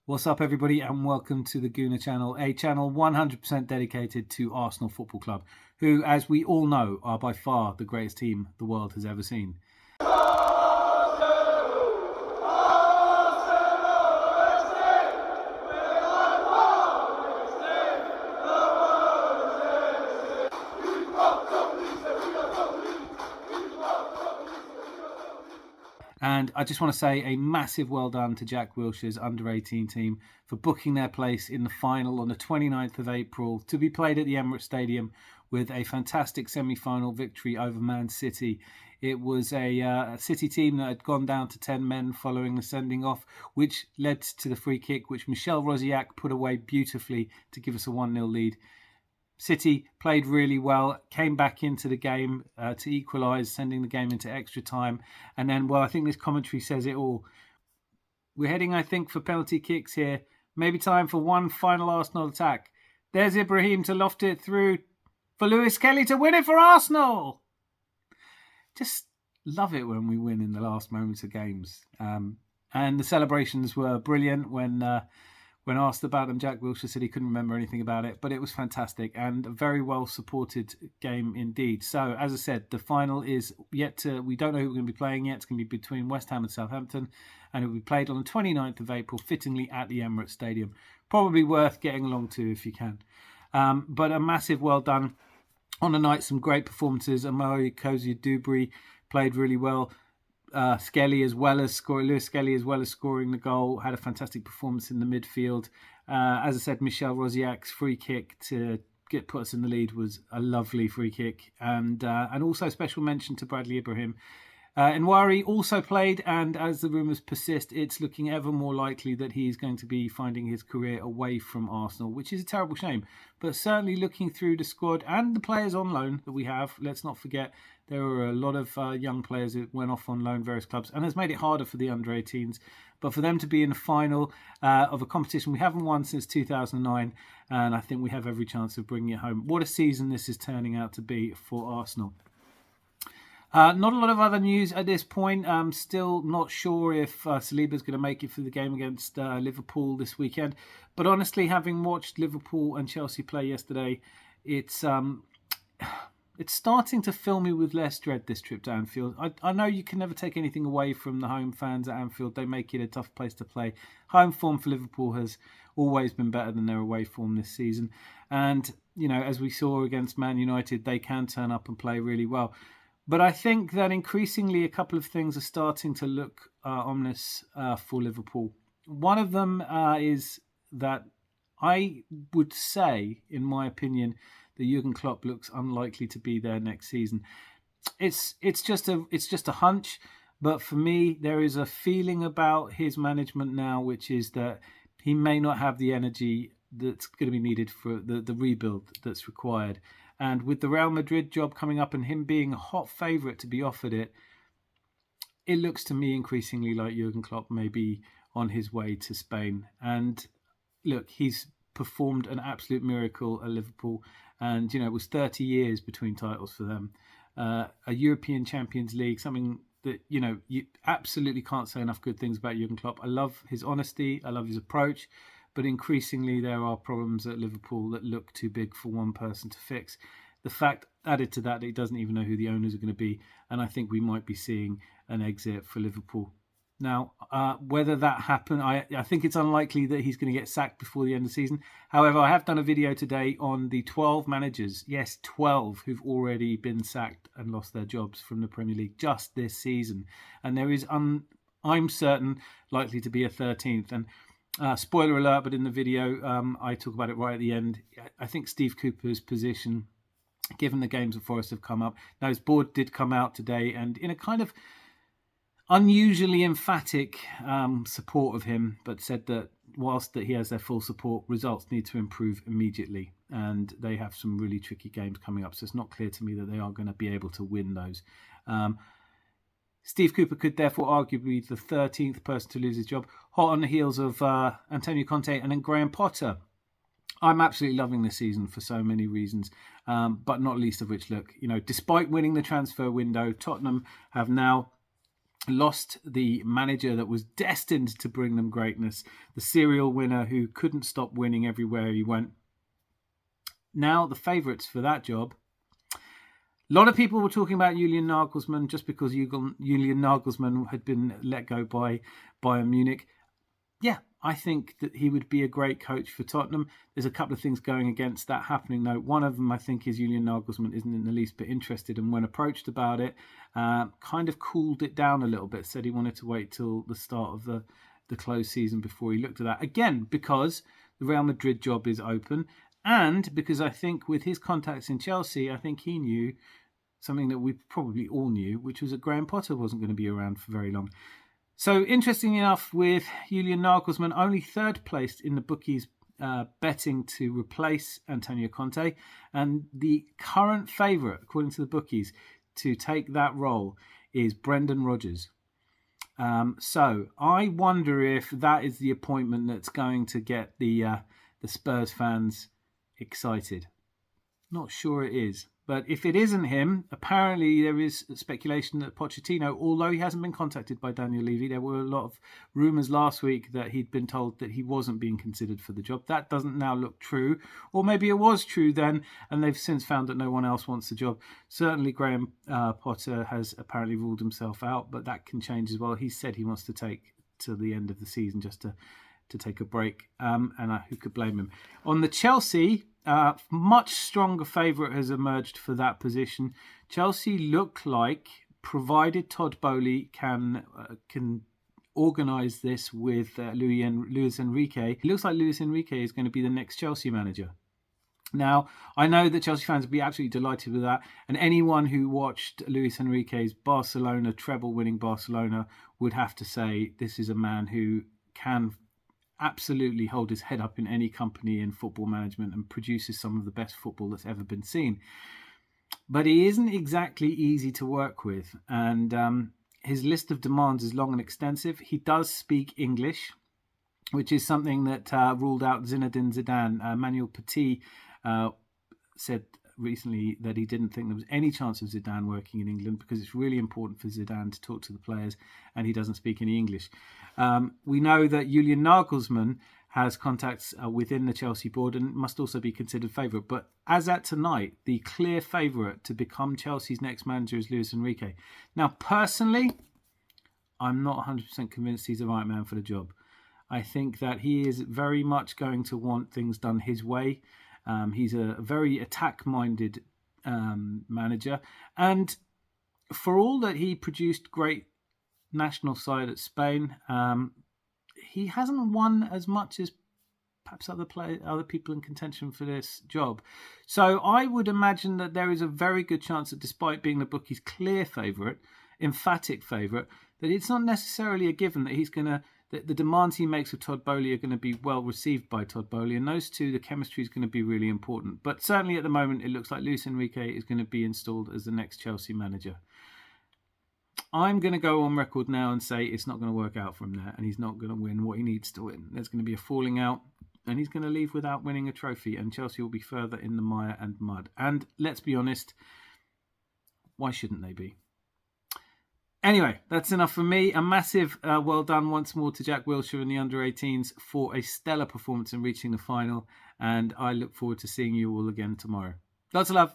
What's up, everybody, and welcome to the Gooner channel, a channel 100% dedicated to Arsenal Football Club, who, as we all know, are by far the greatest team the world has ever seen. And I just want to say a massive well done to Jack Wilshere's under-18 team for booking their place in the final on the 29th of April to be played at the Emirates Stadium with a fantastic semi-final victory over Man City. It was a City team that had gone down to 10 men following the sending off, which led to the free kick, which Michel Rosiak put away beautifully to give us a 1-0 lead. City played really well, came back into the game to equalise, sending the game into extra time. And then, well, I think this commentary says it all. We're heading, I think, for penalty kicks here. Maybe time for one final Arsenal attack. There's Ibrahim to loft it through for Lewis Kelly to win it for Arsenal. Just love it when we win in the last moments of games. And the celebrations were brilliant when asked about them. Jack Wilshere said he couldn't remember anything about it, but it was fantastic and a very well supported game indeed. So, as I said, the final is yet to, we don't know who we're going to be playing yet. It's going to be between West Ham and Southampton, and it will be played on the 29th of April, fittingly at the Emirates Stadium. Probably worth getting along to if you can. But a massive well done. On the night, some great performances. Amari Cozy-Dubry played really well. Lewis Skelly, as well as scoring the goal, had a fantastic performance in the midfield. As I said, Michel Rosiak's free kick to put us in the lead was a lovely free kick, and also special mention to Bradley Ibrahim. Nwari also played, and as the rumours persist, it's looking ever more likely that he's going to be finding his career away from Arsenal, which is a terrible shame. But certainly looking through the squad and the players on loan that we have, let's not forget there were a lot of young players that went off on loan various clubs and has made it harder for the under-18s. But for them to be in the final of a competition we haven't won since 2009, and I think we have every chance of bringing it home. What a season this is turning out to be for Arsenal. Not a lot of other news at this point. I'm still not sure if Saliba's going to make it for the game against Liverpool this weekend. But honestly, having watched Liverpool and Chelsea play yesterday, it's starting to fill me with less dread, this trip to Anfield. I know you can never take anything away from the home fans at Anfield. They make it a tough place to play. Home form for Liverpool has always been better than their away form this season. And, you know, as we saw against Man United, they can turn up and play really well. But I think that increasingly a couple of things are starting to look ominous for Liverpool. One of them is that I would say, in my opinion, that Jurgen Klopp looks unlikely to be there next season. It's just a hunch, but for me, there is a feeling about his management now, which is that he may not have the energy that's going to be needed for the rebuild that's required. And with the Real Madrid job coming up and him being a hot favourite to be offered it, it looks to me increasingly like Jurgen Klopp may be on his way to Spain. And look, he's performed an absolute miracle at Liverpool. And, you know, it was 30 years between titles for them. A European Champions League, something that, you know, you absolutely can't say enough good things about Jurgen Klopp. I love his honesty. I love his approach. But increasingly, there are problems at Liverpool that look too big for one person to fix. The fact added to that he doesn't even know who the owners are going to be. And I think we might be seeing an exit for Liverpool. Now, whether that happens, I think it's unlikely that he's going to get sacked before the end of the season. However, I have done a video today on the 12 managers, yes, 12, who've already been sacked and lost their jobs from the Premier League just this season. And there is, I'm certain, likely to be a 13th. And spoiler alert, but in the video, I talk about it right at the end. I think Steve Cooper's position, given the games that Forest have come up. Now, his board did come out today and in a kind of unusually emphatic support of him, but said that whilst that he has their full support, results need to improve immediately. And they have some really tricky games coming up. So it's not clear to me that they are going to be able to win those. Steve Cooper could therefore arguably be the 13th person to lose his job, hot on the heels of Antonio Conte and then Graham Potter. I'm absolutely loving this season for so many reasons, but not least of which, look, you know, despite winning the transfer window, Tottenham have now lost the manager that was destined to bring them greatness, the serial winner who couldn't stop winning everywhere he went. Now the favourites for that job. A lot of people were talking about Julian Nagelsmann just because Julian Nagelsmann had been let go by Bayern Munich. Yeah, I think that he would be a great coach for Tottenham. There's a couple of things going against that happening, though. One of them, I think, is Julian Nagelsmann isn't in the least bit interested, and when approached about it, kind of cooled it down a little bit, said he wanted to wait till the start of the closed season before he looked at that. Again, because the Real Madrid job is open, and because I think with his contacts in Chelsea, I think he knew something that we probably all knew, which was that Graham Potter wasn't going to be around for very long. So, interesting enough, with Julian Nagelsmann only third placed in the bookies betting to replace Antonio Conte, and the current favourite, according to the bookies, to take that role is Brendan Rodgers. So, I wonder if that is the appointment that's going to get the Spurs fans excited. Not sure it is. But if it isn't him, apparently there is speculation that Pochettino, although he hasn't been contacted by Daniel Levy, there were a lot of rumours last week that he'd been told that he wasn't being considered for the job. That doesn't now look true. Or maybe it was true then, and they've since found that no one else wants the job. Certainly Graham Potter has apparently ruled himself out, but that can change as well. He said he wants to take till the end of the season just to take a break, and who could blame him? On the Chelsea, much stronger favourite has emerged for that position. Chelsea look like, provided Todd Boehly can organise this with Luis Enrique, it looks like Luis Enrique is going to be the next Chelsea manager. Now, I know that Chelsea fans would be absolutely delighted with that, and anyone who watched Luis Enrique's Barcelona, treble-winning Barcelona, would have to say this is a man who can absolutely hold his head up in any company in football management and produces some of the best football that's ever been seen. But he isn't exactly easy to work with, and his list of demands is long and extensive. He does speak English, which is something that ruled out Zinedine Zidane. Manuel Petit said recently that he didn't think there was any chance of Zidane working in England because it's really important for Zidane to talk to the players, and he doesn't speak any English. We know that Julian Nagelsmann has contacts within the Chelsea board and must also be considered favourite. But as at tonight, the clear favourite to become Chelsea's next manager is Luis Enrique. Now, personally, I'm not 100% convinced he's the right man for the job. I think that he is very much going to want things done his way. He's a very attack-minded manager. And for all that he produced great national side at Spain, he hasn't won as much as perhaps other people in contention for this job. So I would imagine that there is a very good chance that despite being the bookie's clear favourite, emphatic favourite, that it's not necessarily a given that he's going to... The demands he makes of Todd Boehly are going to be well received by Todd Boehly, and those two, the chemistry is going to be really important. But certainly at the moment, it looks like Luis Enrique is going to be installed as the next Chelsea manager. I'm going to go on record now and say it's not going to work out for him there, and he's not going to win what he needs to win. There's going to be a falling out, and he's going to leave without winning a trophy, and Chelsea will be further in the mire and mud. And let's be honest, why shouldn't they be? Anyway, that's enough from me. A massive well done once more to Jack Wilshere and the under-18s for a stellar performance in reaching the final. And I look forward to seeing you all again tomorrow. Lots of love.